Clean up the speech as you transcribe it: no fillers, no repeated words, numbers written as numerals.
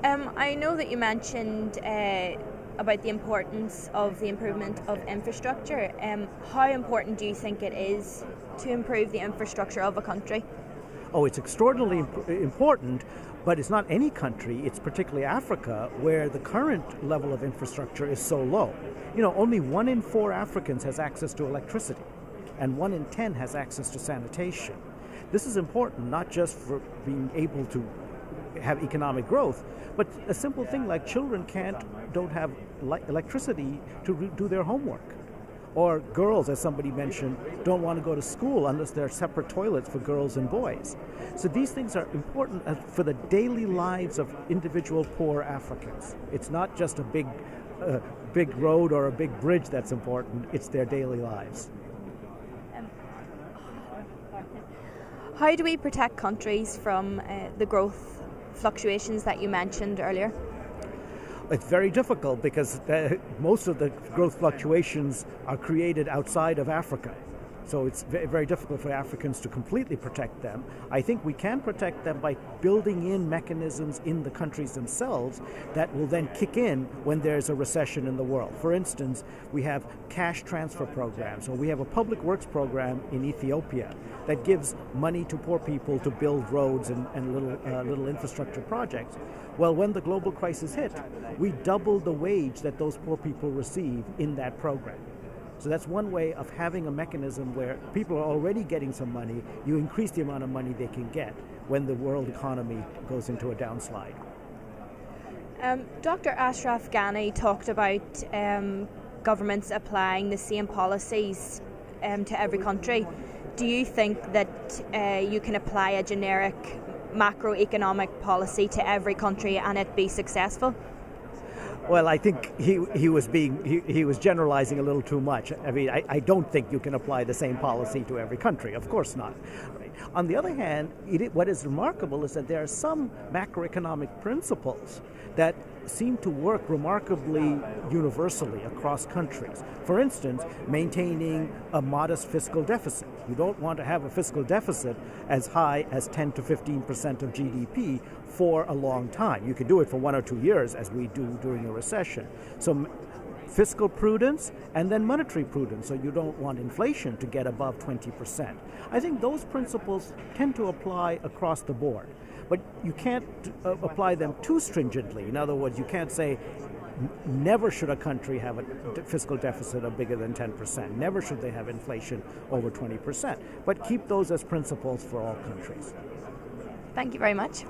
I know that you mentioned about the importance of the improvement of infrastructure. How important do you think it is to improve the infrastructure of a country? Oh, it's extraordinarily important, but it's not any country, it's particularly Africa, where the current level of infrastructure is so low. You know, only 1 in 4 Africans has access to electricity, and 1 in 10 has access to sanitation. This is important, not just for being able to have economic growth, but a simple thing like children don't have electricity to do their homework. Or girls, as somebody mentioned, don't want to go to school unless there are separate toilets for girls and boys. So these things are important for the daily lives of individual poor Africans. It's not just a big road or a big bridge that's important, it's their daily lives. How do we protect countries from the growth fluctuations that you mentioned earlier? It's very difficult because most of the growth fluctuations are created outside of Africa. So it's very difficult for Africans to completely protect them. I think we can protect them by building in mechanisms in the countries themselves that will then kick in when there's a recession in the world. For instance, we have cash transfer programs, or we have a public works program in Ethiopia that gives money to poor people to build roads and little infrastructure projects. Well, when the global crisis hit, we doubled the wage that those poor people receive in that program. So that's one way of having a mechanism where people are already getting some money, you increase the amount of money they can get when the world economy goes into a downslide. Dr. Ashraf Ghani talked about governments applying the same policies to every country. Do you think that you can apply a generic macroeconomic policy to every country and it be successful? Well, I think he was generalizing a little too much. I mean, I don't think you can apply the same policy to every country. Of course not. Right. On the other hand, what is remarkable is that there are some macroeconomic principles that seem to work remarkably universally across countries. For instance, maintaining a modest fiscal deficit. You don't want to have a fiscal deficit as high as 10 to 15% of GDP for a long time. You can do it for 1 or 2 years, as we do during a recession. So fiscal prudence and then monetary prudence, so you don't want inflation to get above 20%. I think those principles tend to apply across the board. But you can't apply them too stringently. In other words, you can't say never should a country have a fiscal deficit of bigger than 10%. Never should they have inflation over 20%. But keep those as principles for all countries. Thank you very much.